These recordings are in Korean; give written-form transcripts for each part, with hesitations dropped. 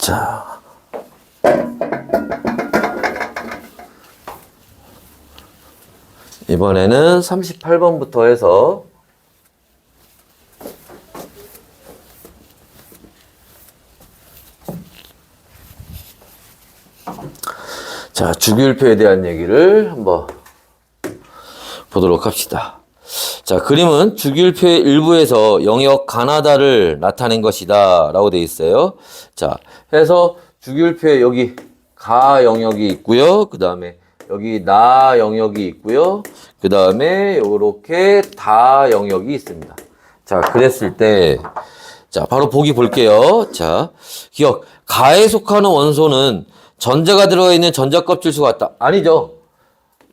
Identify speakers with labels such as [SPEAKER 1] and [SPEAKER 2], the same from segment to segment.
[SPEAKER 1] 자. 이번에는 38번부터 해서 자, 주기율표에 대한 얘기를 한번 보도록 합시다. 자, 그림은 주기율표의 일부에서 영역 가나다를 나타낸 것이다 라고 되어 있어요. 자, 해서 주기율표에 여기 가 영역이 있고요. 그 다음에 여기 나 영역이 있고요. 그 다음에 요렇게 다 영역이 있습니다. 자, 그랬을 때 자, 바로 보기 볼게요. 자, 기억. 가에 속하는 원소는 전자가 들어가 있는 전자 껍질수가 같다. 아니죠.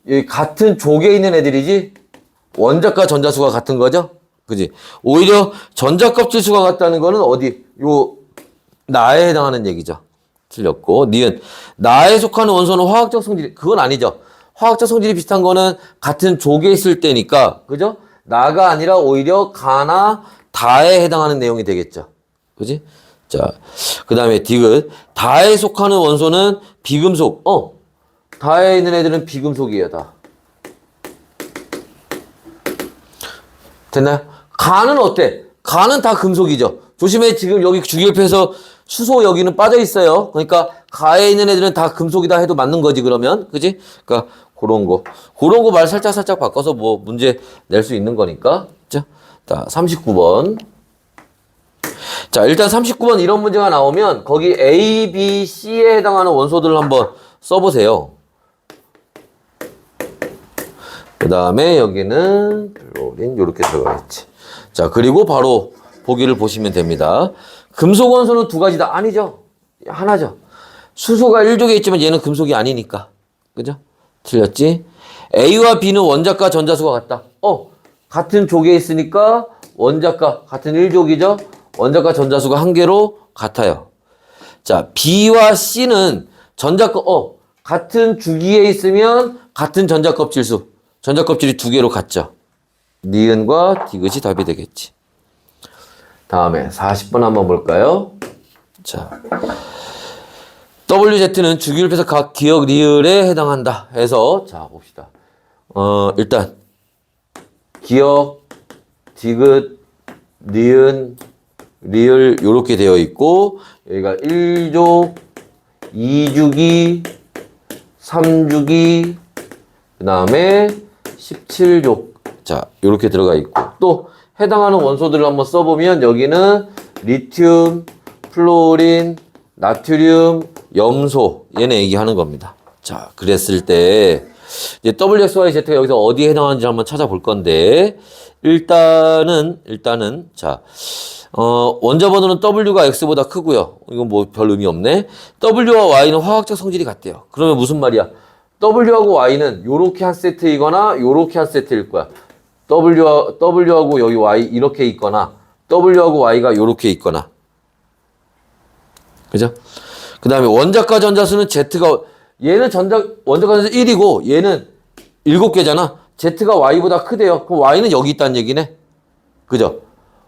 [SPEAKER 1] 여기 같은 족에 있는 애들이지 원자과 전자수가 같은 거죠. 그지? 오히려 전자 껍질수가 같다는 거는 어디? 요 나에 해당하는 얘기죠. 틀렸고, 니은 나에 속하는 원소는 화학적 성질이 그건 아니죠. 화학적 성질이 비슷한 거는 같은 족에 있을 때니까, 그죠? 나가 아니라 오히려 가나 다에 해당하는 내용이 되겠죠. 그지? 자, 그 다음에 디귿 다에 속하는 원소는 비금속. 다에 있는 애들은 비금속이에요, 다. 됐나요? 가는 어때? 가는 다 금속이죠. 조심해, 지금 여기 주기율표에서 수소 여기는 빠져 있어요. 그러니까 가에 있는 애들은 다 금속이다 해도 맞는 거지, 그러면. 그지? 그러니까 그런 거 말 살짝 바꿔서 뭐 문제 낼 수 있는 거니까. 자, 39번. 자, 일단 39번 이런 문제가 나오면 거기 A, B, C에 해당하는 원소들을 한번 써보세요. 그 다음에 여기는 플로린 이렇게 들어가겠지. 자, 그리고 바로 보기를 보시면 됩니다. 금속 원소는 두 가지다. 아니죠. 하나죠. 수소가 1족에 있지만 얘는 금속이 아니니까. 그죠? 틀렸지? A와 B는 원자과 전자수가 같다. 같은 족에 있으니까 원자과 같은 1족이죠. 원자과 전자수가 한 개로 같아요. 자, B와 C는 같은 주기에 있으면 같은 전자 껍질수. 전자 껍질이 두 개로 같죠. 니은과 디귿이 답이 되겠지. 다음에 40번 한번 볼까요? 자, WZ는 주기율표에서 각 기억 리을에 해당한다 해서 자, 봅시다. 일단 기억, 디귿, 니은, 리을 요렇게 되어 있고 여기가 1족, 2주기, 3주기, 그 다음에 17족. 자, 요렇게 들어가 있고 또 해당하는 원소들을 한번 써보면 여기는 리튬, 플로린, 나트륨, 염소 얘네 얘기하는 겁니다. 자, 그랬을 때 이제 WXYZ가 여기서 어디에 해당하는지 한번 찾아볼 건데 일단은 자 원자 번호는 W가 X보다 크고요. 이건 뭐 별 의미 없네. W와 Y는 화학적 성질이 같대요. 그러면 무슨 말이야? W하고 Y는 요렇게 한 세트이거나 요렇게 한 세트일 거야. W하고 여기 Y 이렇게 있거나 W하고 Y가 요렇게 있거나. 그죠? 그 다음에 원자과 전자수는 Z가 얘는 원자과 전자수 1이고 얘는 7개잖아. Z가 Y보다 크대요. 그럼 Y는 여기 있다는 얘기네. 그죠?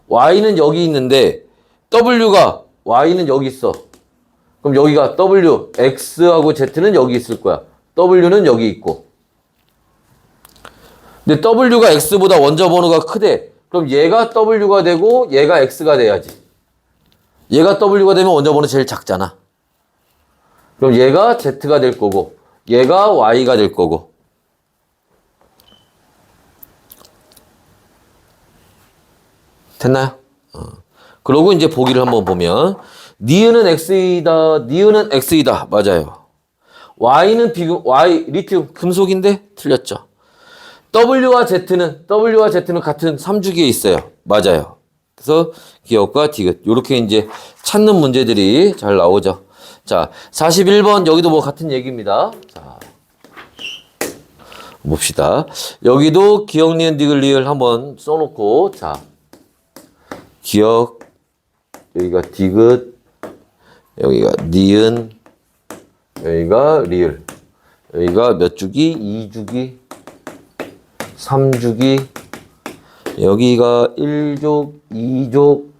[SPEAKER 1] Y는 여기 있는데 Y는 여기 있어. 그럼 여기가 W, X하고 Z는 여기 있을 거야. W는 여기 있고. 근데 W가 X보다 원자 번호가 크대. 그럼 얘가 W가 되고 얘가 X가 돼야지. 얘가 W가 되면 원자 번호 제일 작잖아. 그럼 얘가 Z가 될 거고 얘가 Y가 될 거고. 됐나요? 그러고 이제 보기를 한번 보면 니은은 X이다. 맞아요. Y는 리튬 금속인데 틀렸죠. W와 Z는 같은 3주기에 있어요. 맞아요. 그래서 기억과 디귿 이렇게 이제 찾는 문제들이 잘 나오죠. 자, 41번 여기도 뭐 같은 얘기입니다. 자, 봅시다. 여기도 기억, 니은, 디귿, 리을 한번 써놓고 자, 기억 여기가 디귿 여기가 니은 여기가 리을 여기가 몇 주기? 2주기 3주기 여기가 1족 2족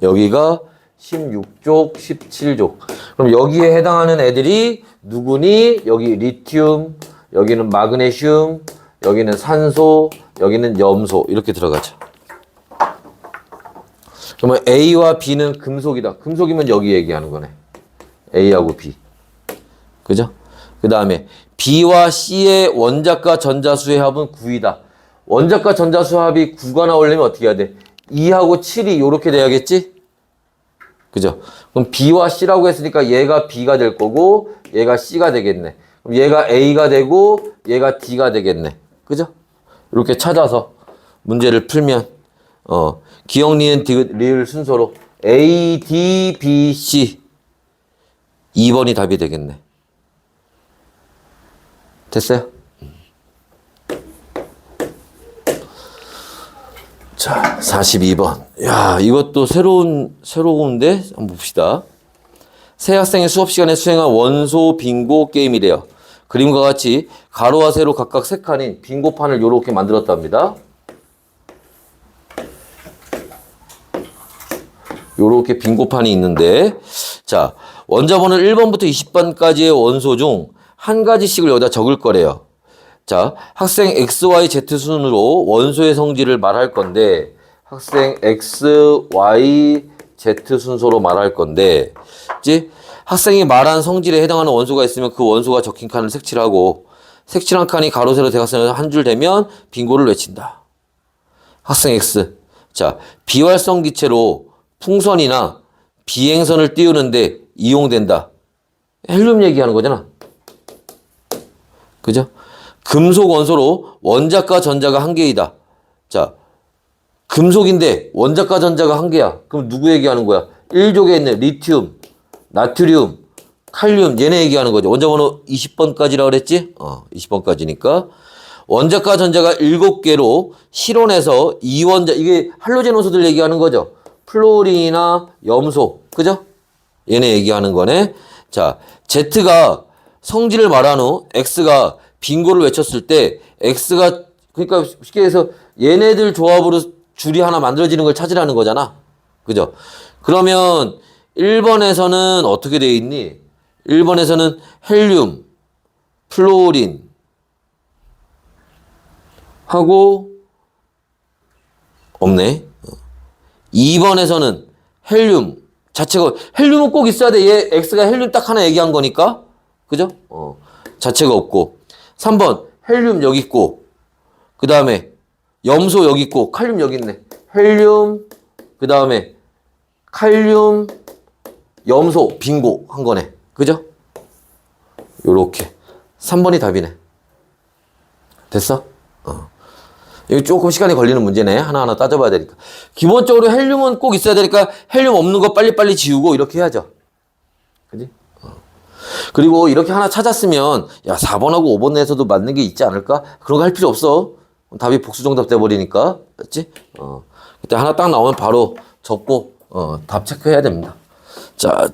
[SPEAKER 1] 여기가 16족, 17족. 그럼 여기에 해당하는 애들이 누구니? 여기 리튬, 여기는 마그네슘, 여기는 산소, 여기는 염소 이렇게 들어가죠. 그러면 A와 B는 금속이다. 금속이면 여기 얘기하는 거네. A하고 B. 그죠? 그 다음에 B와 C의 원자과 전자수의 합은 9이다. 원자과 전자수 합이 9가 나오려면 어떻게 해야 돼? 2하고 7이 이렇게 돼야겠지? 그죠? 그럼 B와 C라고 했으니까 얘가 B가 될 거고 얘가 C가 되겠네. 그럼 얘가 A가 되고 얘가 D가 되겠네. 그죠? 이렇게 찾아서 문제를 풀면 기억, 니은, 리을 순서로 A, D, B, C 2번이 답이 되겠네. 됐어요? 자, 42번. 야, 이것도 새로운데? 한번 봅시다. 새 학생이 수업 시간에 수행한 원소 빙고 게임이래요. 그림과 같이 가로와 세로 각각 3칸인 빙고판을 이렇게 만들었답니다. 요렇게 빙고판이 있는데, 자, 원자번호 1번부터 20번까지의 원소 중 한 가지씩을 여기다 적을 거래요. 자, 학생 X, Y, Z 순으로 원소의 성질을 말할 건데, 학생 X, Y, Z 순서로 말할 건데, 이제 학생이 말한 성질에 해당하는 원소가 있으면 그 원소가 적힌 칸을 색칠하고, 색칠한 칸이 가로, 세로, 대각선에서 한 줄 되면 빙고를 외친다. 학생 X. 자, 비활성 기체로 풍선이나 비행선을 띄우는데 이용된다. 헬륨 얘기하는 거잖아. 그죠? 금속 원소로 원자과 전자가 한 개이다. 자, 금속인데 원자과 전자가 한 개야. 그럼 누구 얘기하는 거야? 1족에 있는 리튬, 나트륨, 칼륨 얘네 얘기하는 거죠. 원자번호 20번까지라고 그랬지? 20번까지니까. 원자과 전자가 7개로 실온에서 이원자, 이게 할로젠 원소들 얘기하는 거죠. 플로린이나 염소, 그죠? 얘네 얘기하는 거네. 자, Z가 성질을 말한 후 X가 빙고를 외쳤을 때 X가, 그러니까 쉽게 해서 얘네들 조합으로 줄이 하나 만들어지는 걸 찾으라는 거잖아. 그죠? 그러면 1번에서는 어떻게 돼 있니? 1번에서는 헬륨, 플로린 하고 없네. 2번에서는 헬륨 자체가, 헬륨은 꼭 있어야 돼. 얘 X가 헬륨 딱 하나 얘기한 거니까. 그죠? 자체가 없고. 3번 헬륨 여기 있고, 그 다음에 염소 여기 있고, 칼륨 여기 있네. 헬륨, 그 다음에 칼륨, 염소, 빙고 한 거네. 그죠? 요렇게 3번이 답이네. 됐어? 이거 조금 시간이 걸리는 문제네. 하나하나 따져봐야 되니까. 기본적으로 헬륨은 꼭 있어야 되니까 헬륨 없는 거 빨리빨리 지우고 이렇게 해야죠. 그지? 그리고 이렇게 하나 찾았으면, 야, 4번하고 5번 내에서도 맞는 게 있지 않을까? 그런 거 할 필요 없어. 답이 복수정답 돼버리니까. 맞지? 그때 하나 딱 나오면 바로 접고, 답 체크해야 됩니다. 자,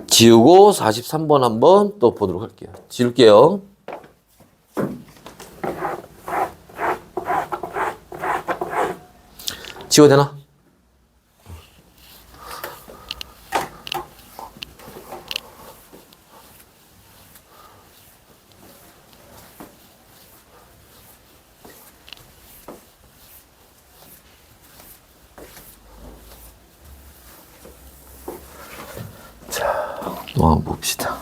[SPEAKER 1] 지우고 43번 한번 또 보도록 할게요. 지울게요. 지워도 되나? 자, 또 한번 봅시다.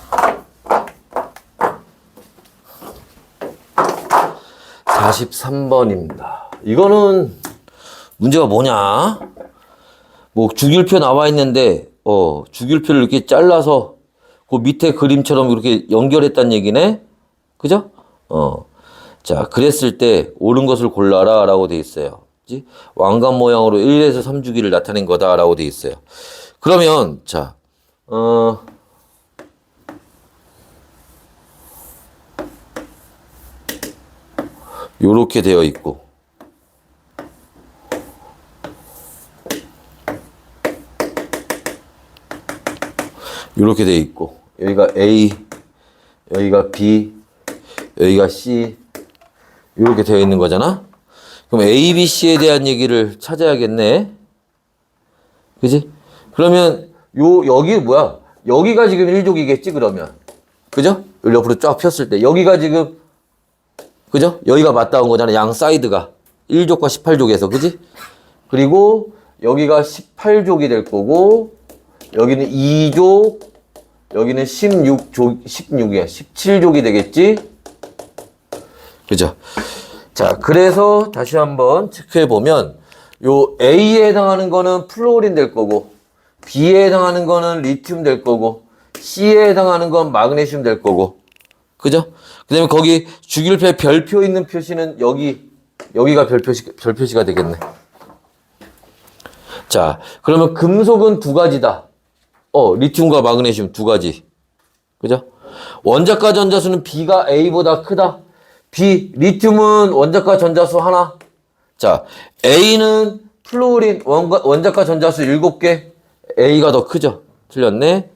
[SPEAKER 1] 43번입니다. 이거는 문제가 뭐냐? 뭐 주기율표 나와 있는데 주기율표를 이렇게 잘라서 그 밑에 그림처럼 이렇게 연결했다는 얘기네. 그죠? 자, 그랬을 때 옳은 것을 골라라 라고 돼 있어요. 그치? 왕관 모양으로 1에서 3주기를 나타낸 거다 라고 돼 있어요. 그러면 자, 요렇게 되어 있고, 요렇게 되어 있고, 여기가 A, 여기가 B, 여기가 C, 요렇게 되어 있는 거잖아? 그럼 A, B, C에 대한 얘기를 찾아야겠네. 그지? 그러면 여기 뭐야? 여기가 지금 1족이겠지, 그러면. 그죠? 옆으로 쫙 폈을 때. 여기가 지금, 그죠? 여기가 맞닿은 거잖아. 양 사이드가. 1족과 18족에서, 그지? 그리고 여기가 18족이 될 거고, 여기는 2족, 여기는 16이야. 17족이 되겠지? 그죠? 자, 그래서 다시 한번 체크해 보면, 요 A에 해당하는 거는 플루오린 될 거고, B에 해당하는 거는 리튬 될 거고, C에 해당하는 건 마그네슘 될 거고, 그죠? 그 다음에 거기 주기율표에 별표 있는 표시는 여기가 별표시가 되겠네. 자, 그러면 금속은 두 가지다. 리튬과 마그네슘 두 가지. 그죠? 원자과 전자수는 B가 A보다 크다. B, 리튬은 원자과 전자수 하나. 자, A는 플루오린 원자과 전자수 7개. A가 더 크죠? 틀렸네.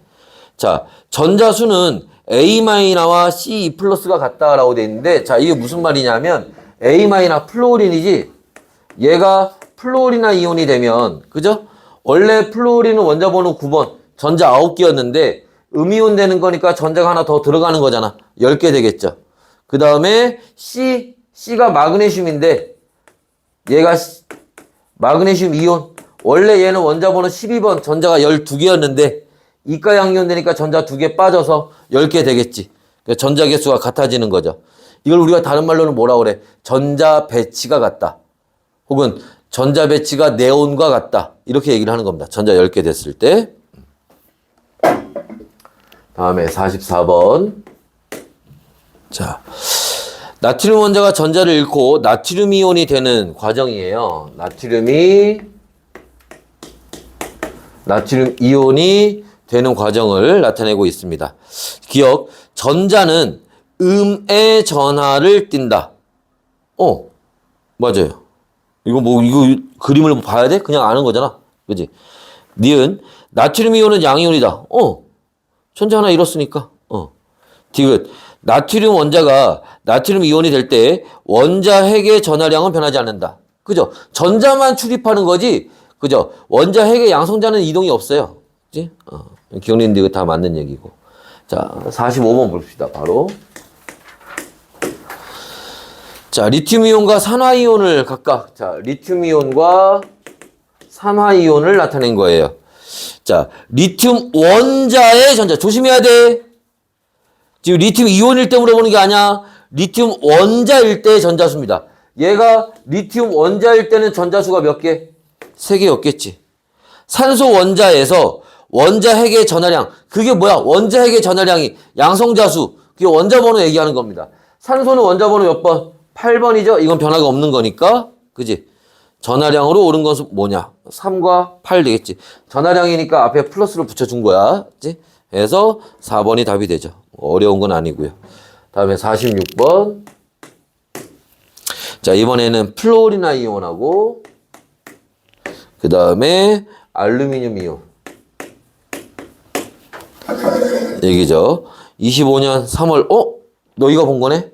[SPEAKER 1] 자, 전자수는 A-와 C 플러스가 같다라고 돼 있는데, 자, 이게 무슨 말이냐면, A- 플루오린이지, 얘가 플루오린화 이온이 되면, 그죠? 원래 플루오린은 원자번호 9번, 전자 9개였는데, 음이온 되는 거니까 전자가 하나 더 들어가는 거잖아. 10개 되겠죠. 그 다음에 C가 마그네슘인데, 얘가 마그네슘 이온, 원래 얘는 원자번호 12번, 전자가 12개였는데, 이가 양이온 되니까 전자 2개 빠져서 10개 되겠지. 그러니까 전자 개수가 같아지는 거죠. 이걸 우리가 다른 말로는 뭐라 그래? 전자 배치가 같다. 혹은 전자 배치가 네온과 같다. 이렇게 얘기를 하는 겁니다. 전자 10개 됐을 때. 다음에 44번. 자, 나트륨 원자가 전자를 잃고 나트륨 이온이 되는 과정이에요. 나트륨 이온이 되는 과정을 나타내고 있습니다. 기억, 전자는 음의 전하를 띈다. 맞아요. 이거 그림을 봐야 돼? 그냥 아는 거잖아. 그지? 니은, 나트륨 이온은 양이온이다. 전자 하나 잃었으니까. 디귿, 나트륨 원자가 나트륨 이온이 될 때 원자 핵의 전하량은 변하지 않는다. 그죠? 전자만 출입하는 거지. 그죠? 원자 핵의 양성자는 이동이 없어요. 그지? 기억님들 이거 다 맞는 얘기고. 자, 45번 봅시다. 바로. 자, 리튬이온과 산화이온을 각각, 자, 리튬이온과 산화이온을 나타낸 거예요. 자, 리튬 원자의 전자. 조심해야 돼. 지금 리튬 이온일 때 물어보는 게 아니야. 리튬 원자일 때의 전자수입니다. 얘가 리튬 원자일 때는 전자수가 몇 개? 3개였겠지. 산소 원자에서 원자 핵의 전하량. 그게 뭐야? 원자 핵의 전하량이 양성자수. 그게 원자번호 얘기하는 겁니다. 산소는 원자번호 몇 번? 8번이죠? 이건 변화가 없는 거니까. 그지? 전하량으로 오른 것은 뭐냐? 3과 8 되겠지. 전하량이니까 앞에 플러스를 붙여준 거야. 그지? 그래서 4번이 답이 되죠. 어려운 건 아니고요. 다음에 46번. 자, 이번에는 플로리나 이온하고 그 다음에 알루미늄 이온. 얘기죠. 25년 3월, 너 이거 본 거네?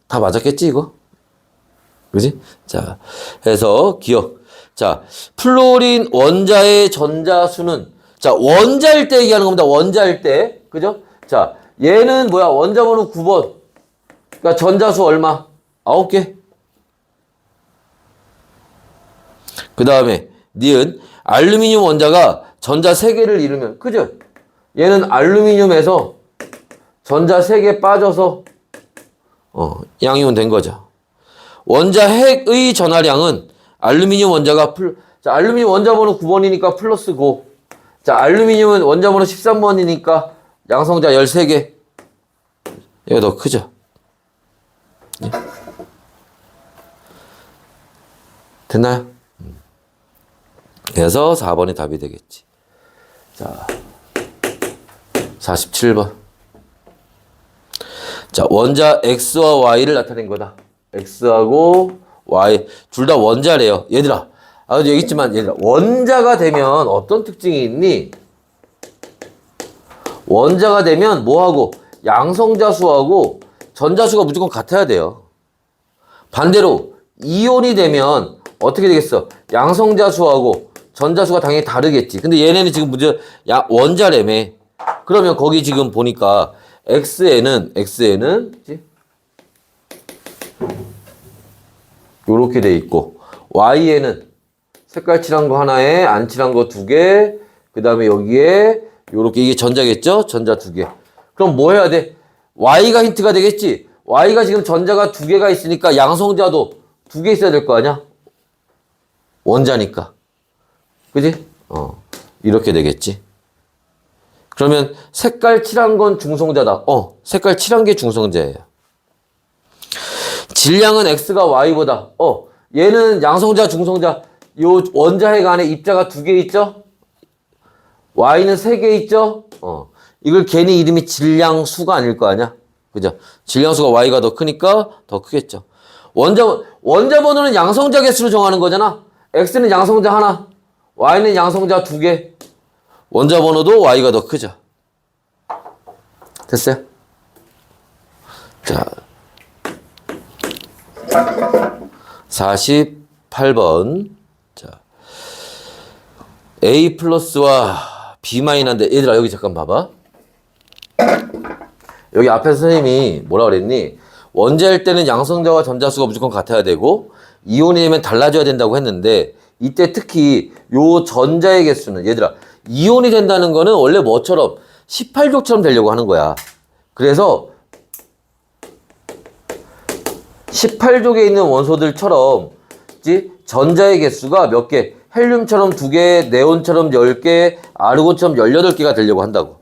[SPEAKER 1] 다 맞았겠지, 이거? 그지? 자, 해서 기억. 자, 플로린 원자의 전자수는, 자, 원자일 때 얘기하는 겁니다. 원자일 때. 그죠? 자, 얘는 뭐야? 원자번호 9번. 그러니까 전자수 얼마? 9개. 그 다음에, 니은, 알루미늄 원자가 전자 3개를 이루면, 그죠? 얘는 알루미늄에서 전자 3개 빠져서 양이온 된 거죠. 원자 핵의 전하량은 알루미늄 원자가 자, 알루미늄 원자번호 9번이니까 플러스 9. 자, 알루미늄은 원자번호 13번이니까 양성자 13개. 얘가 더 크죠. 예. 됐나요? 그래서 4번이 답이 되겠지. 자, 47번. 자, 원자 X와 Y를 나타낸 거다. X하고 Y. 둘 다 원자래요. 얘들아. 아까도 얘기했지만, 얘들아. 원자가 되면 어떤 특징이 있니? 원자가 되면 뭐하고? 양성자수하고 전자수가 무조건 같아야 돼요. 반대로, 이온이 되면 어떻게 되겠어? 양성자수하고 전자수가 당연히 다르겠지. 근데 얘네는 지금 문제 원자래매. 그러면 거기 지금 보니까 xn은 그치? 요렇게 돼 있고 y에는 색깔 칠한 거 하나에 안 칠한 거 두 개, 그 다음에 여기에 요렇게 이게 전자겠죠? 전자 두 개. 그럼 뭐 해야 돼? y가 힌트가 되겠지? y가 지금 전자가 두 개가 있으니까 양성자도 두 개 있어야 될 거 아니야? 원자니까. 그지? 이렇게 되겠지. 그러면 색깔 칠한 건 중성자다. 색깔 칠한 게 중성자예요. 질량은 x가 y보다. 얘는 양성자, 중성자. 요 원자핵 안에 입자가 두 개 있죠? y는 세 개 있죠? 이걸 괜히 이름이 질량수가 아닐 거 아니야? 그죠? 질량수가 y가 더 크니까 더 크겠죠. 원자 번호는 양성자 개수로 정하는 거잖아. x는 양성자 하나, y는 양성자 두 개. 원자 번호도 y가 더 크죠. 됐어요? 자, 48번. 자, A 플러스와 B 마이너인데, 얘들아, 여기 잠깐 봐봐. 여기 앞에서 선생님이 뭐라 그랬니? 원자일 때는 양성자와 전자수가 무조건 같아야 되고, 이온이 되면 달라져야 된다고 했는데, 이때 특히 요 전자의 개수는, 얘들아, 이온이 된다는 거는 원래 뭐처럼 18족처럼 되려고 하는 거야. 그래서 18족에 있는 원소들처럼 전자의 개수가 몇 개, 헬륨처럼 2개, 네온처럼 10개, 아르곤처럼 18개가 되려고 한다고.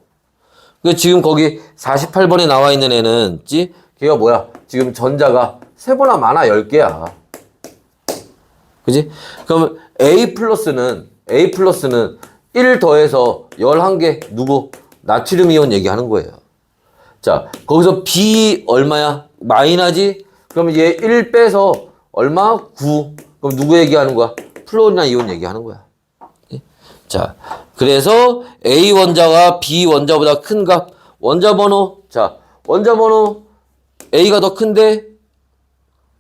[SPEAKER 1] 지금 거기 48번에 나와 있는 애는 걔가 뭐야? 지금 전자가 3보다 많아, 10개야. 그지? 그럼 A 플러스는 1 더해서 11개, 누구? 나트륨 이온 얘기하는 거예요. 자, 거기서 B 얼마야? 마이너지? 그럼 얘 1 빼서 얼마? 9. 그럼 누구 얘기하는 거야? 플로리나 이온 얘기하는 거야. 자, 그래서 A 원자가 B 원자보다 큰 값. 원자 번호. 자, 원자 번호 A가 더 큰데?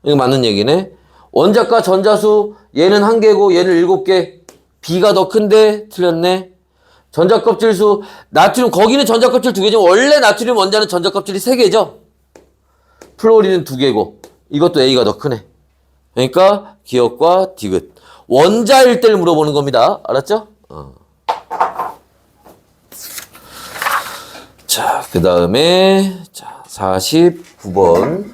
[SPEAKER 1] 이거 맞는 얘기네. 원자과 전자수 얘는 1개고 얘는 7개. B가 더 큰데? 틀렸네. 전자껍질수, 나트륨, 거기는 전자껍질 2개죠. 원래 나트륨 원자는 전자껍질이 3개죠. 플로리는 2개고, 이것도 A가 더 크네. 그러니까, 기억과 디귿. 원자일 때를 물어보는 겁니다. 알았죠? 자, 그 다음에, 자, 49번.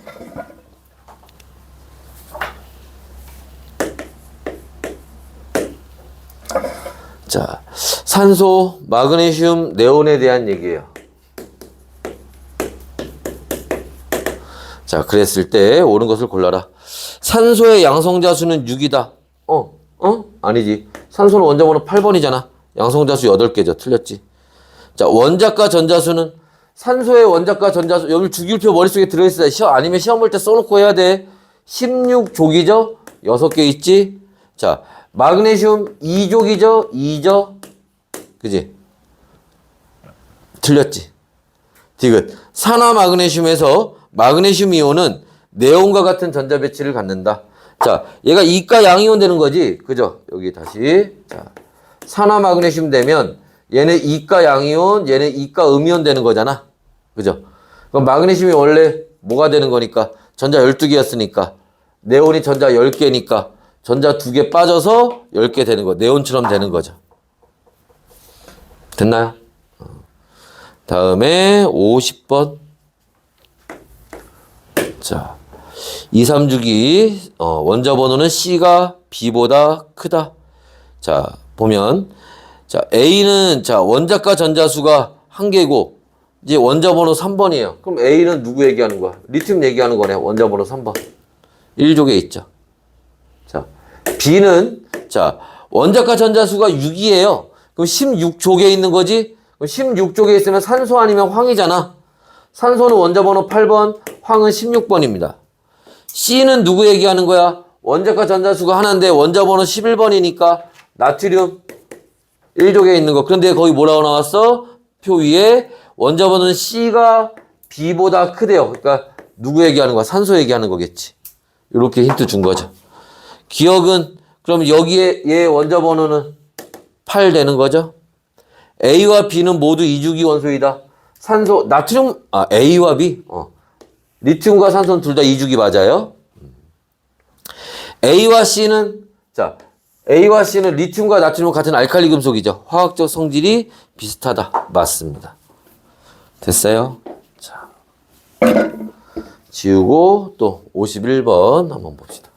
[SPEAKER 1] 자, 산소, 마그네슘, 네온에 대한 얘기예요. 자, 그랬을 때 옳은 것을 골라라. 산소의 양성자 수는 6이다. 아니지. 산소는 원자 번호 8번이잖아. 양성자 수 8개죠. 틀렸지. 자, 원자과 전자수는 산소의 원자과 전자수, 여기 주기율표 머릿속에 들어있어요. 아니면 시험 볼 때 써놓고 해야 돼. 16족이죠? 6개 있지? 자, 마그네슘 2족이죠? 2죠? 그지? 틀렸지? 디귿. 산화 마그네슘에서 마그네슘 이온은 네온과 같은 전자 배치를 갖는다. 자, 얘가 이가 양이온 되는 거지? 그죠? 여기 다시. 자, 산화 마그네슘 되면 얘는 이가 양이온, 얘는 이가 음이온 되는 거잖아. 그죠? 그럼 마그네슘이 원래 뭐가 되는 거니까? 전자 12개였으니까. 네온이 전자 10개니까. 전자 2개 빠져서 10개 되는 거. 네온처럼 되는 거죠. 됐나요? 다음에 50번. 자, 2, 3주기 원자 번호는 C가 B보다 크다. 자, 보면 자, A는 자, 원자과 전자수가 1개고 이제 원자 번호 3번이에요. 그럼 A는 누구 얘기하는 거야? 리튬 얘기하는 거네. 원자 번호 3번. 1족에 있죠. 자, B는 자, 원자과 전자수가 6이에요. 그럼 16족에 있는 거지? 그럼 16족에 있으면 산소 아니면 황이잖아. 산소는 원자 번호 8번, 황은 16번입니다. C는 누구 얘기하는 거야? 원자과 전자수가 하나인데 원자 번호 11번이니까 나트륨 1족에 있는 거. 그런데 거기 뭐라고 나왔어? 표 위에 원자 번호는 C가 B보다 크대요. 그러니까 누구 얘기하는 거야? 산소 얘기하는 거겠지. 이렇게 힌트 준 거죠. 기억은 그럼 여기에 얘 원자 번호는 8 되는 거죠. A와 B는 모두 이주기 원소이다. 산소, 나트륨, A와 B. 리튬과 산소는 둘 다 이주기 맞아요. A와 C는, 자, A와 C는 리튬과 나트륨은 같은 알칼리 금속이죠. 화학적 성질이 비슷하다. 맞습니다. 됐어요? 자, 지우고 또 51번 한번 봅시다.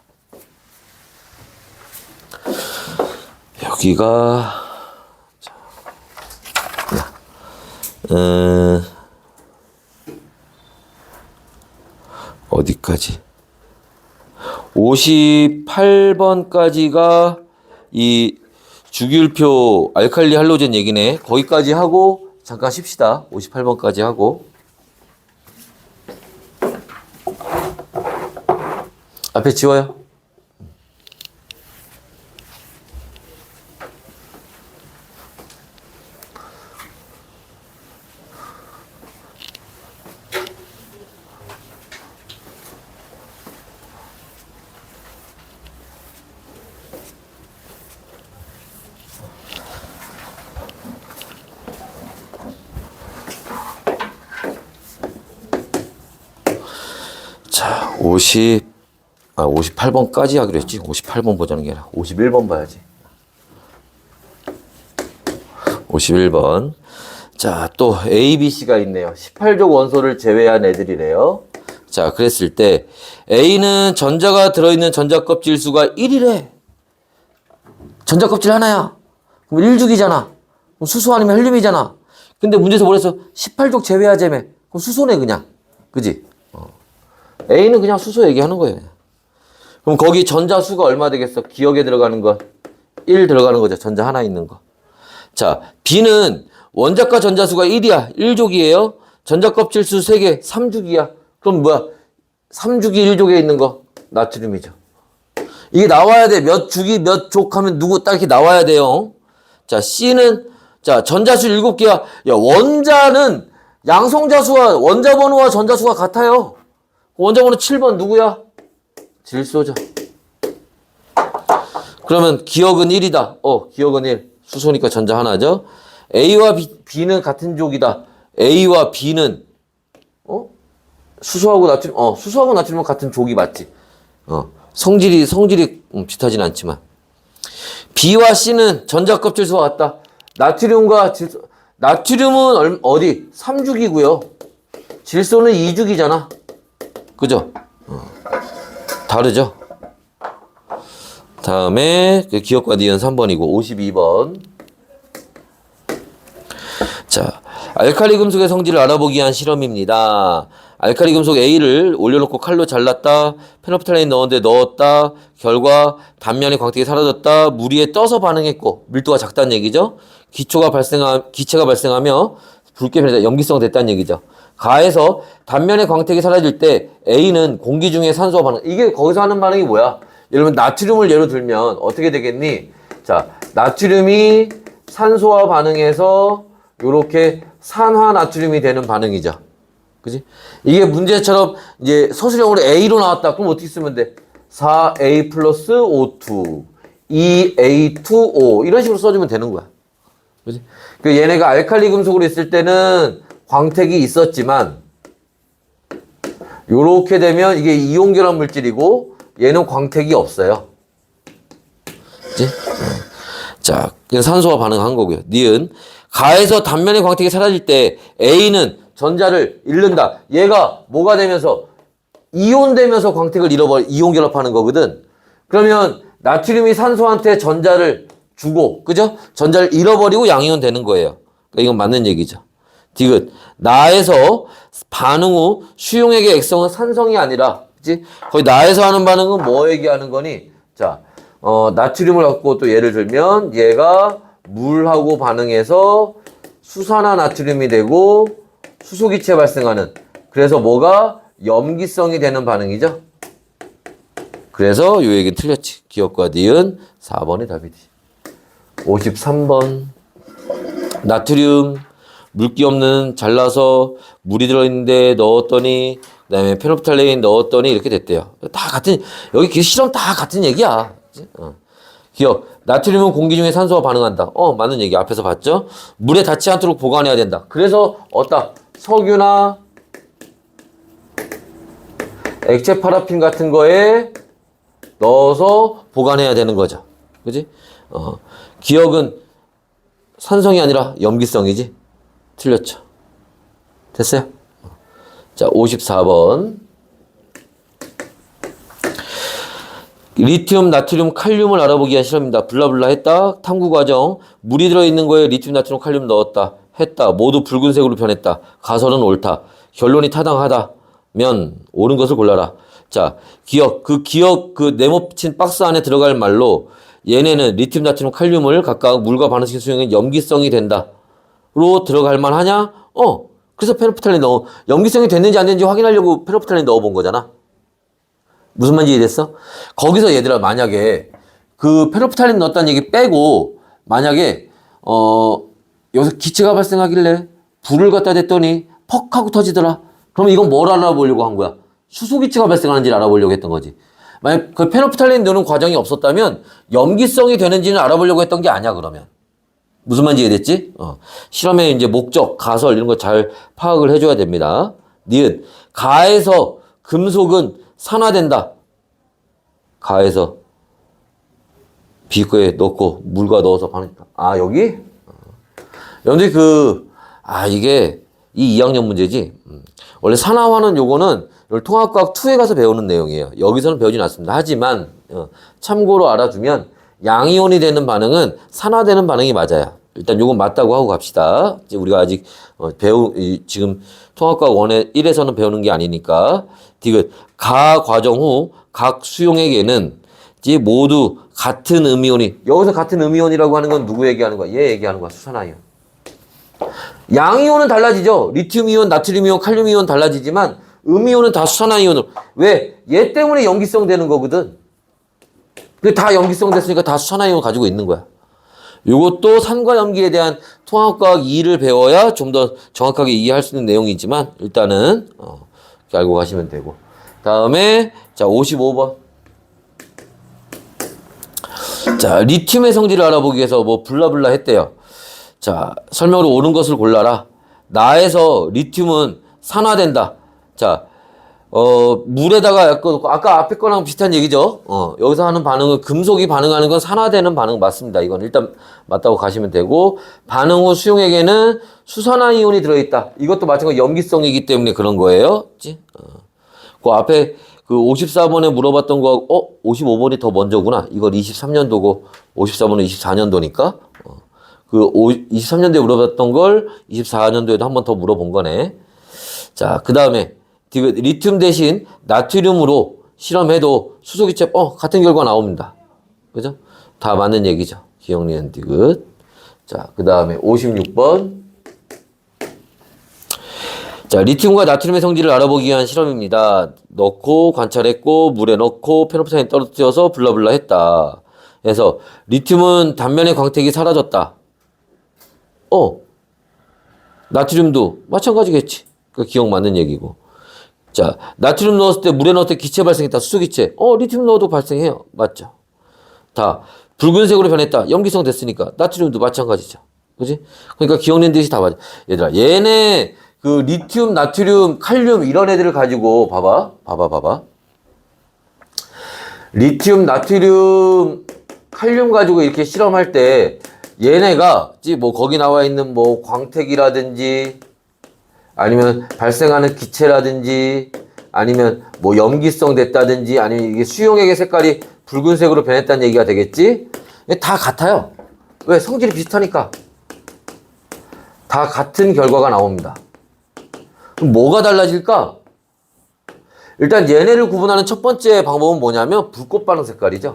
[SPEAKER 1] 여기가, 자, 어디까지? 58번까지가 이 주기율표 알칼리 할로젠 얘기네. 거기까지 하고 잠깐 쉽시다. 58번까지 하고. 앞에 지워요. 자, 58번까지 하기로 했지. 58번 보자는 게 아니라 51번 봐야지. 51번. 자, 또 A, B, C가 있네요. 18족 원소를 제외한 애들이래요. 자, 그랬을 때 A는 전자가 들어있는 전자껍질 수가 1이래. 전자껍질 하나야. 그럼 1죽이잖아. 그럼 수소 아니면 헬륨이잖아. 근데 문제에서 뭐랬어? 18족 제외하자며. 그럼 수소네 그냥. 그지? A는 그냥 수소 얘기하는 거예요. 그럼 거기 전자수가 얼마 되겠어? 기억에 들어가는 거 1 들어가는 거죠. 전자 하나 있는 거. 자, B는 원자과 전자수가 1이야. 1족이에요. 전자껍질수 3개, 3족이야. 그럼 뭐야? 3족이 1족에 있는 거 나트륨이죠. 이게 나와야 돼. 몇 족이 몇 족 하면 누구 딱 이렇게 나와야 돼요. 자, C는 자, 전자수 7개야. 야, 원자는 양성자수와 원자번호와 전자수가 같아요. 원자번호 7번 누구야? 질소죠. 그러면 기억은 1이다. 기억은 1. 수소니까 전자 하나죠. A와 B는 같은 족이다. A와 B는 수소하고 나트륨, 수소하고 나트륨은 같은 족이 맞지. 성질이 비슷하진 않지만. B와 C는 전자 껍질수가 같다. 나트륨과 질소, 나트륨은 어디? 3죽이고요. 질소는 2죽이잖아. 그죠? 다르죠? 다음에 그 기억과 니은 3번이고 52번. 자, 알칼리 금속의 성질을 알아보기 위한 실험입니다. 알칼리 금속 A를 올려놓고 칼로 잘랐다. 페놀프탈레인 넣었다. 결과 단면의 광택이 사라졌다. 물 위에 떠서 반응했고 밀도가 작다는 얘기죠. 기체가 발생하며 붉게 변해서 염기성 됐다는 얘기죠. 가해서 단면의 광택이 사라질 때 A는 공기 중에 산소와 반응. 이게 거기서 하는 반응이 뭐야? 여러분 나트륨을 예로 들면 어떻게 되겠니? 자, 나트륨이 산소와 반응해서 요렇게 산화나트륨이 되는 반응이죠. 그지? 이게 문제처럼 이제 서술형으로 A로 나왔다. 그럼 어떻게 쓰면 돼? 4A 플러스 O2, 2A2O 이런 식으로 써주면 되는 거야. 그지? 그 얘네가 알칼리 금속으로 있을 때는 광택이 있었지만 요렇게 되면 이게 이온 결합 물질이고 얘는 광택이 없어요. 그치? 자, 산소와 반응한 거고요. 니은 가에서 단면의 광택이 사라질 때 A는 전자를 잃는다. 얘가 뭐가 되면서 이온 되면서 광택을 잃어버려 이온 결합하는 거거든. 그러면 나트륨이 산소한테 전자를 주고, 그죠? 전자를 잃어버리고 양이온 되는 거예요. 그러니까 이건 맞는 얘기죠. 디귿 나에서 반응 후 수용액의 액성은 산성이 아니라, 그치? 거의 나에서 하는 반응은 뭐 얘기하는 거니? 자, 나트륨을 갖고 또 예를 들면 얘가 물하고 반응해서 수산화 나트륨이 되고 수소기체 발생하는, 그래서 뭐가 염기성이 되는 반응이죠. 그래서 요 얘기는 틀렸지. 기억과 니은 4번이 답이지. 53번 나트륨 물기 없는 잘라서 물이 들어있는데 넣었더니 그다음에 페놀프탈레인 넣었더니 이렇게 됐대요. 다 같은, 여기 실험 다 같은 얘기야. 기억 나트륨은 공기 중에 산소와 반응한다. 맞는 얘기 앞에서 봤죠? 물에 닿지 않도록 보관해야 된다. 그래서 석유나 액체 파라핀 같은 거에 넣어서 보관해야 되는 거죠. 그지? 기억은 산성이 아니라 염기성이지? 틀렸죠. 됐어요? 자, 54번. 리튬, 나트륨, 칼륨을 알아보기 위한 실험입니다. 블라블라 했다. 탐구 과정. 물이 들어있는 거에 리튬, 나트륨, 칼륨 넣었다. 했다. 모두 붉은색으로 변했다. 가설은 옳다. 결론이 타당하다면 옳은 것을 골라라. 자, 그 네모친 박스 안에 들어갈 말로 얘네는 리튬, 나트륨, 칼륨을 각각 물과 반응시킨 수용은 염기성이 된다. 로 들어갈 만하냐? 그래서 페노프탈린 염기성이 됐는지 안 됐는지 확인하려고 페노프탈린 넣어본 거잖아. 무슨 말인지 이해됐어? 거기서 얘들아 만약에 그 페노프탈린 넣었다는 얘기 빼고 만약에 여기서 기체가 발생하길래 불을 갖다 댔더니 퍽 하고 터지더라. 그러면 이건 뭘 알아보려고 한 거야? 수소기체가 발생하는지를 알아보려고 했던 거지. 만약 그 페노프탈린 넣는 과정이 없었다면 염기성이 되는지는 알아보려고 했던 게 아니야 그러면. 무슨 말인지 이해됐지? 실험의 이제 목적, 가설 이런 거 잘 파악을 해줘야 됩니다. 니은 가에서 금속은 산화된다. 가에서 비거에 넣고 물과 넣어서 반응했다. 여기? 여러분들이 이게 이 2학년 문제지. 원래 산화화는 요거는 통합과학 2에 가서 배우는 내용이에요. 여기서는 배우진 않습니다. 하지만 참고로 알아두면 양이온이 되는 반응은 산화되는 반응이 맞아요. 일단 요건 맞다고 하고 갑시다. 우리가 아직 지금 통합과학 1에서는 배우는 게 아니니까. 디귿 가 과정 후 각 수용액에는 모두 같은 음이온이, 여기서 같은 음이온이라고 하는 건 누구 얘기하는 거야? 얘 얘기하는 거야. 수산화이온. 양이온은 달라지죠. 리튬이온, 나트륨이온, 칼륨이온 달라지지만 음이온은 다 수산화이온으로. 왜? 얘 때문에 염기성 되는 거거든. 다 염기성 됐으니까 다 수산화이온 가지고 있는 거야. 요것도 산과 염기에 대한 통합과학 2를 배워야 좀 더 정확하게 이해할 수 있는 내용이지만 일단은 이렇게 알고 가시면 되고. 다음에 자 55번. 자 리튬의 성질을 알아보기 위해서 블라블라 했대요. 자 설명으로 옳은 것을 골라라. 나에서 리튬은 산화된다. 자 물에다가 아까 앞에 거랑 비슷한 얘기죠. 여기서 하는 반응은 금속이 반응하는 건 산화되는 반응 맞습니다. 이건 일단 맞다고 가시면 되고, 반응 후 수용액에는 수산화이온이 들어있다. 이것도 마찬가지로 염기성이기 때문에 그런 거예요. 그 앞에 그 54번에 물어봤던 거, 55번이 더 먼저구나. 이걸 23년도고 54번은 24년도니까. 23년도에 물어봤던 걸 24년도에도 한 번 더 물어본 거네. 자, 그 다음에 리튬 대신 나트륨으로 실험해도 수소기체 같은 결과 나옵니다. 그죠? 다 맞는 얘기죠. 기억니은 디귿. 자, 그 다음에 56번. 자, 리튬과 나트륨의 성질을 알아보기 위한 실험입니다. 넣고 관찰했고 물에 넣고 페노프탈린 떨어뜨려서 블라블라 했다. 그래서 리튬은 단면의 광택이 사라졌다. 나트륨도 마찬가지겠지. 그 기억 맞는 얘기고. 자, 나트륨 넣었을 때 물에 넣을 때 기체 발생했다. 수소기체. 리튬 넣어도 발생해요. 맞죠? 다 붉은색으로 변했다. 염기성 됐으니까 나트륨도 마찬가지죠. 그지? 그러니까 기억낸 듯이 다 맞아. 얘들아, 얘네 그 리튬, 나트륨, 칼륨 이런 애들을 가지고 봐봐. 리튬, 나트륨, 칼륨 가지고 이렇게 실험할 때 얘네가 거기 나와 있는 광택이라든지 아니면 발생하는 기체라든지 아니면 염기성 됐다든지 아니면 이게 수용액의 색깔이 붉은색으로 변했다는 얘기가 되겠지? 다 같아요. 왜? 성질이 비슷하니까. 다 같은 결과가 나옵니다. 그럼 뭐가 달라질까? 일단 얘네를 구분하는 첫 번째 방법은 뭐냐면 불꽃 반응 색깔이죠.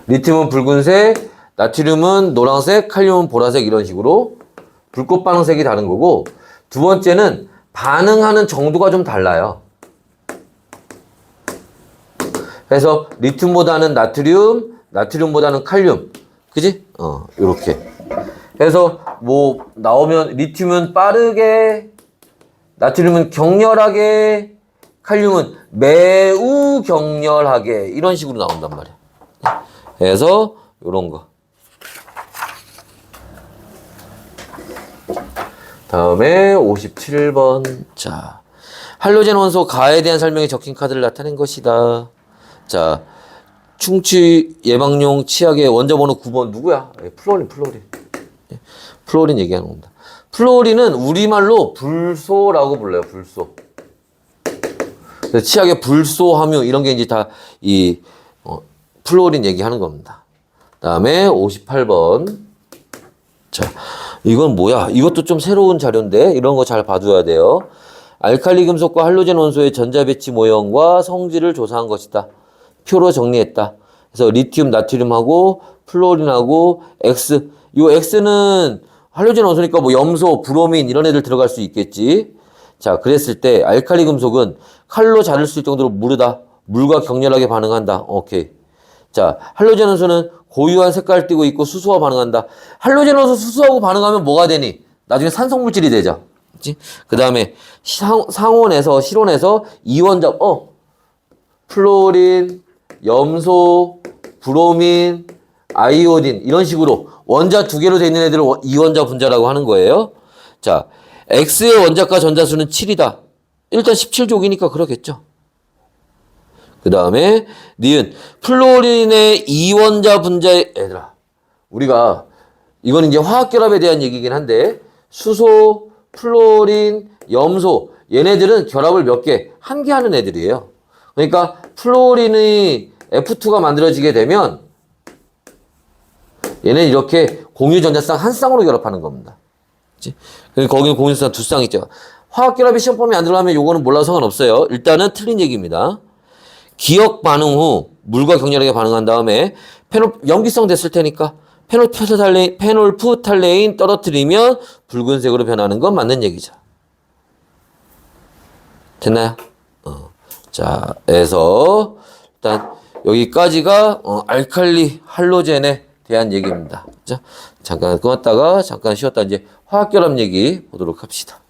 [SPEAKER 1] 리튬은 붉은색, 나트륨은 노란색, 칼륨은 보라색 이런 식으로 불꽃 반응색이 다른 거고, 두 번째는 반응하는 정도가 좀 달라요. 그래서 리튬보다는 나트륨, 나트륨보다는 칼륨. 그지? 요렇게. 그래서 나오면 리튬은 빠르게, 나트륨은 격렬하게, 칼륨은 매우 격렬하게 이런 식으로 나온단 말이야. 그래서 요런 거. 다음에 57번. 자, 할로젠 원소 가에 대한 설명에 적힌 카드를 나타낸 것이다. 자, 충치 예방용 치약의 원자번호 9번 누구야? 플로린. 플로린 얘기하는 겁니다. 플로린은 우리말로 불소라고 불러요. 불소. 치약의 불소 함유 이런 게 이제 다 이 플로린 얘기하는 겁니다. 다음에 58번. 자, 이건 뭐야? 이것도 좀 새로운 자료인데 이런 거 잘 봐줘야 돼요. 알칼리 금속과 할로젠 원소의 전자 배치 모형과 성질을 조사한 것이다. 표로 정리했다. 그래서 리튬, 나트륨하고 플로린하고 X. 요 X는 할로젠 원소니까 뭐 염소, 브로민 이런 애들 들어갈 수 있겠지. 자, 그랬을 때 알칼리 금속은 칼로 자를 수 있을 정도로 무르다. 물과 격렬하게 반응한다. 오케이. 자, 할로젠 원소는 고유한 색깔을 띠고 있고 수소와 반응한다. 할로젠 원소 수소하고 반응하면 뭐가 되니? 나중에 산성물질이 되죠. 그치? 그 다음에 상온에서 실온에서 이원자 플로린, 염소, 브로민, 아이오딘 이런 식으로 원자 두 개로 되어 있는 애들을 이원자 분자라고 하는 거예요. 자, X의 원자과 전자수는 7이다. 일단 17족이니까 그렇겠죠. 그 다음에 니은 플로린의 이원자 분자의 얘들아, 우리가 이건 이제 화학결합에 대한 얘기긴 한데 수소, 플로린, 염소 얘네들은 결합을 몇 개? 한 개 하는 애들이에요. 그러니까 플로린의 F2가 만들어지게 되면 얘는 이렇게 공유 전자쌍 한 쌍으로 결합하는 겁니다. 그치? 거기는 공유 전자쌍 두 쌍 있죠. 화학결합이 시험범위 안 들어가면 요거는 몰라도 상관없어요. 일단은 틀린 얘기입니다. 기억 반응 후 물과 격렬하게 반응한 다음에 염기성 됐을 테니까 페놀프탈레인 떨어뜨리면 붉은색으로 변하는 건 맞는 얘기죠. 됐나요? 자, 그래서 일단 여기까지가 알칼리 할로젠에 대한 얘기입니다. 자, 잠깐 끊었다가 잠깐 쉬었다 이제 화학결합 얘기 보도록 합시다.